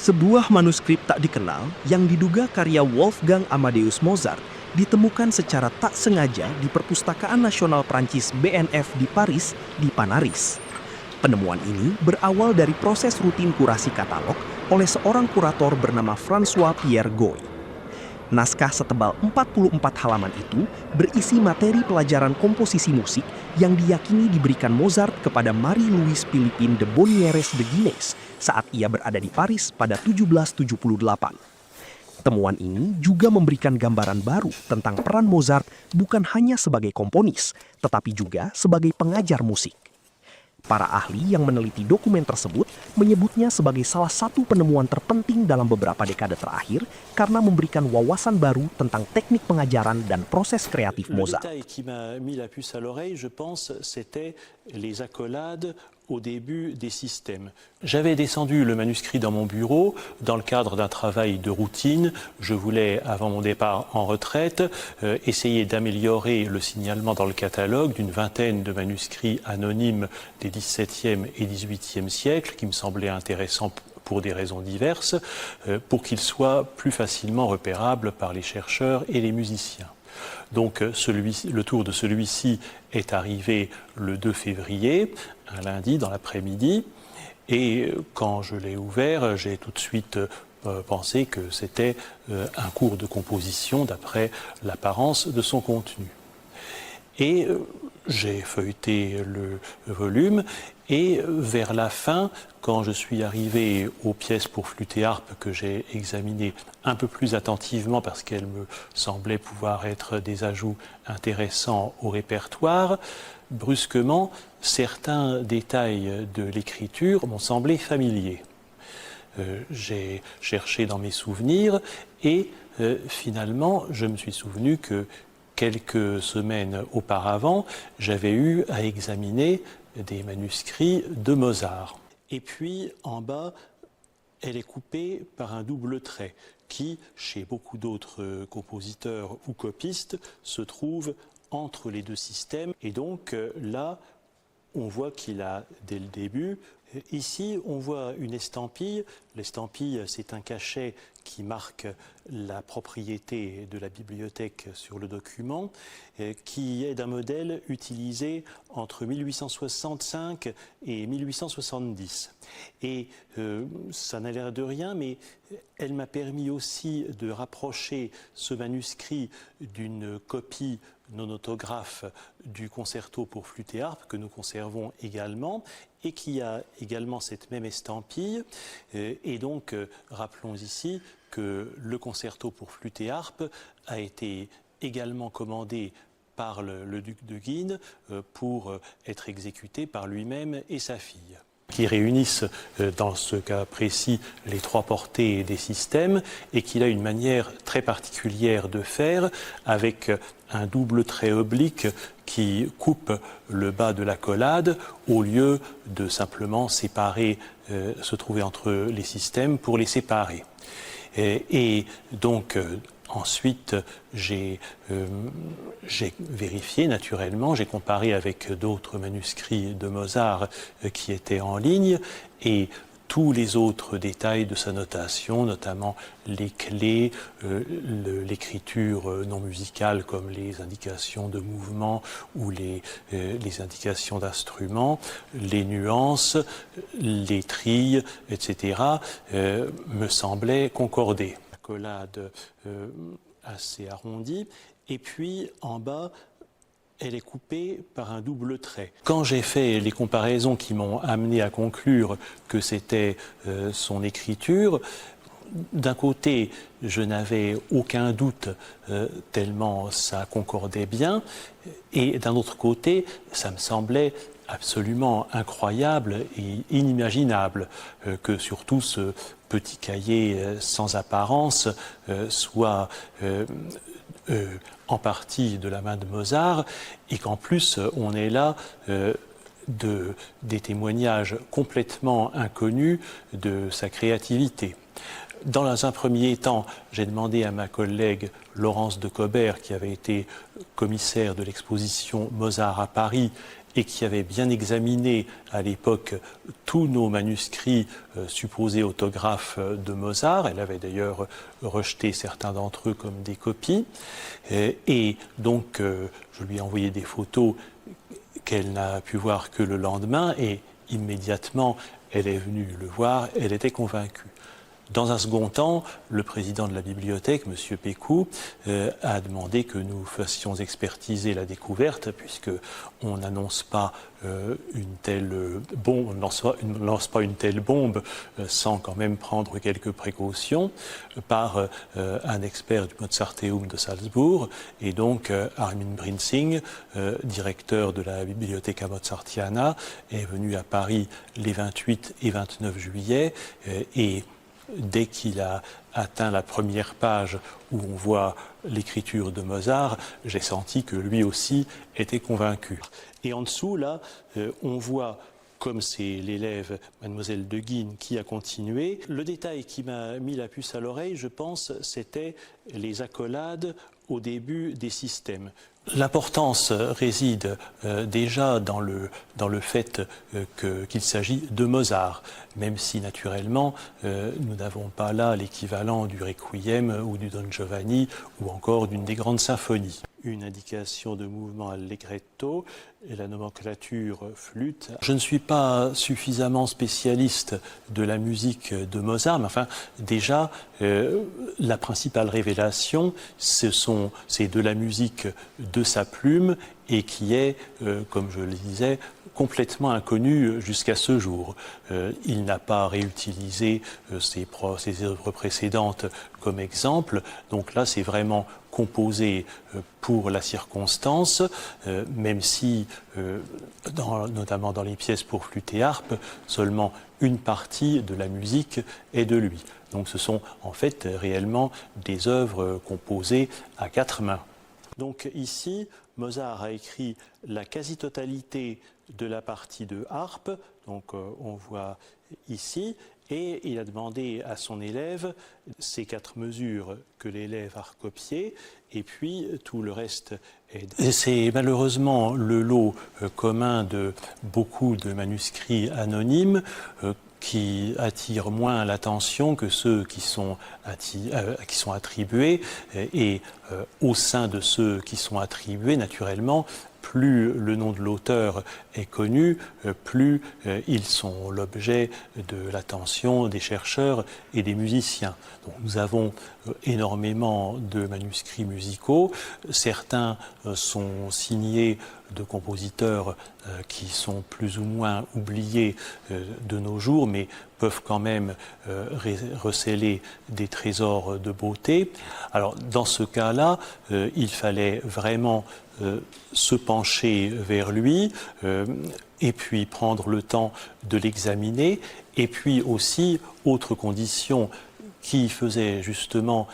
Sebuah manuskrip tak dikenal yang diduga karya Wolfgang Amadeus Mozart ditemukan secara tak sengaja di Perpustakaan Nasional Prancis BNF di Paris di Panaris. Penemuan ini berawal dari proses rutin kurasi katalog oleh seorang kurator bernama François Pierre Goy. Naskah setebal 44 halaman itu berisi materi pelajaran komposisi musik yang diyakini diberikan Mozart kepada Marie-Louise Philippine de Bonnieres de Guignes saat ia berada di Paris pada 1778. Temuan ini juga memberikan gambaran baru tentang peran Mozart bukan hanya sebagai komponis, tetapi juga sebagai pengajar musik. Para ahli yang meneliti dokumen tersebut menyebutnya sebagai salah satu penemuan terpenting dalam beberapa dekade terakhir karena memberikan wawasan baru tentang teknik pengajaran dan proses kreatif Mozart. Le détail qui m'a mis la puce à l'oreille, je pense, c'était les accolades au début des systèmes. J'avais descendu le manuscrit dans mon bureau dans le cadre d'un travail de routine. Je voulais, avant mon départ en retraite, essayer d'améliorer le signalement dans le catalogue d'une vingtaine de manuscrits anonymes des XVIIe et XVIIIe siècles qui me semblaient intéressants pour des raisons diverses, pour qu'ils soient plus facilement repérables par les chercheurs et les musiciens. Donc le tour de celui-ci est arrivé le 2 février, un lundi dans l'après-midi, et quand je l'ai ouvert, j'ai tout de suite pensé que c'était un cours de composition d'après l'apparence de son contenu. Et j'ai feuilleté le volume et vers la fin, quand je suis arrivé aux pièces pour flûte et harpe que j'ai examinées un peu plus attentivement parce qu'elles me semblaient pouvoir être des ajouts intéressants au répertoire, brusquement, certains détails de l'écriture m'ont semblé familiers. J'ai cherché dans mes souvenirs et finalement, je me suis souvenu que quelques semaines auparavant, j'avais eu à examiner des manuscrits de Mozart. Et puis, en bas, elle est coupée par un double trait qui, chez beaucoup d'autres compositeurs ou copistes, se trouve entre les deux systèmes. Et donc, là, on voit qu'il a, dès le début, ici, on voit une estampille. L'estampille, c'est un cachet qui marque la propriété de la bibliothèque sur le document, qui est d'un modèle utilisé entre 1865 et 1870. Et ça n'a l'air de rien, mais elle m'a permis aussi de rapprocher ce manuscrit d'une copie non autographe du concerto pour flûte et harpe que nous conservons également et qui a également cette même estampille. Et donc, rappelons ici que le concerto pour flûte et harpe a été également commandé par le duc de Guignes pour être exécuté par lui-même et sa fille, qui réunissent dans ce cas précis les trois portées des systèmes et qu'il a une manière très particulière de faire avec un double trait oblique qui coupe le bas de l'accolade au lieu de simplement séparer, se trouver entre les systèmes pour les séparer. Et donc ensuite j'ai vérifié naturellement, j'ai comparé avec d'autres manuscrits de Mozart qui étaient en ligne et tous les autres détails de sa notation, notamment les clés, l'écriture non musicale comme les indications de mouvement ou les indications d'instruments, les nuances, les trilles, etc., me semblaient concorder. Accolade assez arrondie, et puis en bas, elle est coupée par un double trait. Quand j'ai fait les comparaisons qui m'ont amené à conclure que c'était son écriture, d'un côté, je n'avais aucun doute tellement ça concordait bien, et d'un autre côté, ça me semblait absolument incroyable et inimaginable que surtout ce petit cahier sans apparence soit en partie de la main de Mozart et qu'en plus on est là des témoignages complètement inconnus de sa créativité. Dans un premier temps, j'ai demandé à ma collègue Laurence de Cobert, qui avait été commissaire de l'exposition Mozart à Paris et qui avait bien examiné à l'époque tous nos manuscrits supposés autographes de Mozart. Elle avait d'ailleurs rejeté certains d'entre eux comme des copies. Et donc, je lui ai envoyé des photos qu'elle n'a pu voir que le lendemain, et immédiatement, elle est venue le voir, elle était convaincue. Dans un second temps, le président de la bibliothèque, M. Pécou, a demandé que nous fassions expertiser la découverte, puisque on n'annonce pas une telle bombe, on ne lance pas une telle bombe sans quand même prendre quelques précautions, par un expert du Mozarteum de Salzbourg, et donc Armin Brinsing, directeur de la Bibliotheca Mozartiana, est venu à Paris les 28 et 29 juillet, et dès qu'il a atteint la première page où on voit l'écriture de Mozart, j'ai senti que lui aussi était convaincu. Et en dessous, là, on voit, comme c'est l'élève Mademoiselle de Guignes qui a continué, le détail qui m'a mis la puce à l'oreille, je pense, c'était les accolades au début des systèmes. L'importance réside déjà dans le fait qu'il s'agit de Mozart, même si naturellement nous n'avons pas là l'équivalent du Requiem ou du Don Giovanni ou encore d'une des grandes symphonies. Une indication de mouvement allegretto et la nomenclature flûte. Je ne suis pas suffisamment spécialiste de la musique de Mozart, mais enfin déjà la principale révélation, c'est de la musique de sa plume et qui est, comme je le disais, complètement inconnu jusqu'à ce jour. Il n'a pas réutilisé ses œuvres précédentes comme exemple, donc là c'est vraiment composé pour la circonstance, même si, notamment dans les pièces pour flûte et harpe, seulement une partie de la musique est de lui. Donc ce sont en fait réellement des œuvres composées à quatre mains. Donc ici, Mozart a écrit la quasi-totalité de la partie de harpe, donc on voit ici, et il a demandé à son élève ces 4 mesures que l'élève a recopiées, et puis tout le reste est... C'est malheureusement le lot commun de beaucoup de manuscrits anonymes qui attirent moins l'attention que ceux qui sont attribués, et au sein de ceux qui sont attribués, naturellement, plus le nom de l'auteur est connu, plus ils sont l'objet de l'attention des chercheurs et des musiciens. Donc, nous avons énormément de manuscrits musicaux. Certains sont signés de compositeurs qui sont plus ou moins oubliés de nos jours, mais peuvent quand même recéler des trésors de beauté. Alors, dans ce cas-là, il fallait vraiment se pencher vers lui et puis prendre le temps de l'examiner, et puis aussi, autre condition qui faisait justement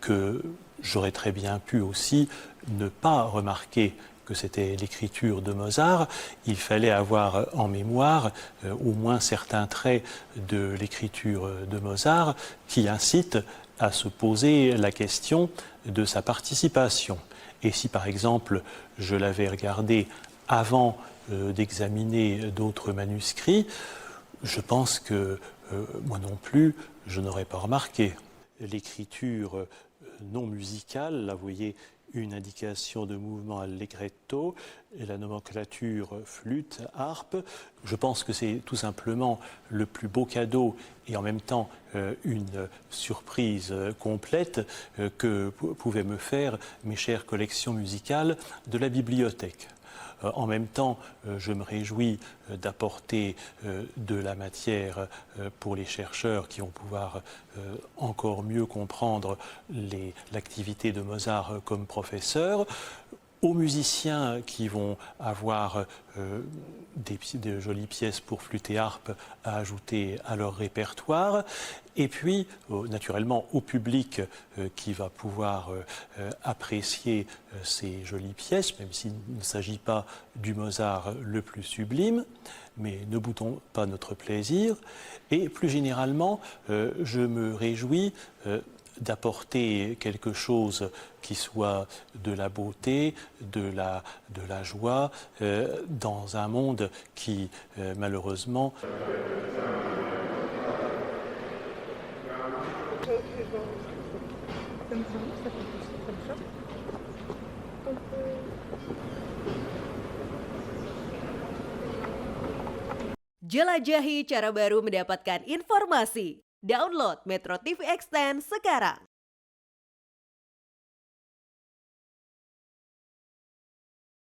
que j'aurais très bien pu aussi ne pas remarquer que c'était l'écriture de Mozart, il fallait avoir en mémoire au moins certains traits de l'écriture de Mozart qui incitent à se poser la question de sa participation. Et si par exemple je l'avais regardé avant d'examiner d'autres manuscrits, je pense que moi non plus je n'aurais pas remarqué. L'écriture non musicale, là vous voyez une indication de mouvement allegretto et la nomenclature flûte, harpe. Je pense que c'est tout simplement le plus beau cadeau et en même temps une surprise complète que pouvaient me faire mes chères collections musicales de la bibliothèque. En même temps, je me réjouis d'apporter de la matière pour les chercheurs qui vont pouvoir encore mieux comprendre l'activité de Mozart comme professeur, aux musiciens qui vont avoir de jolies pièces pour flûte et harpe à ajouter à leur répertoire, et puis naturellement au public qui va pouvoir apprécier ces jolies pièces, même s'il ne s'agit pas du Mozart le plus sublime, mais ne boutons pas notre plaisir. Et plus généralement, je me réjouis d'apporter quelque chose qui soit de la beauté, de la joie, dans un monde qui, malheureusement, Jelajahi cara baru mendapatkan informasi. Download Metro TV Extend sekarang.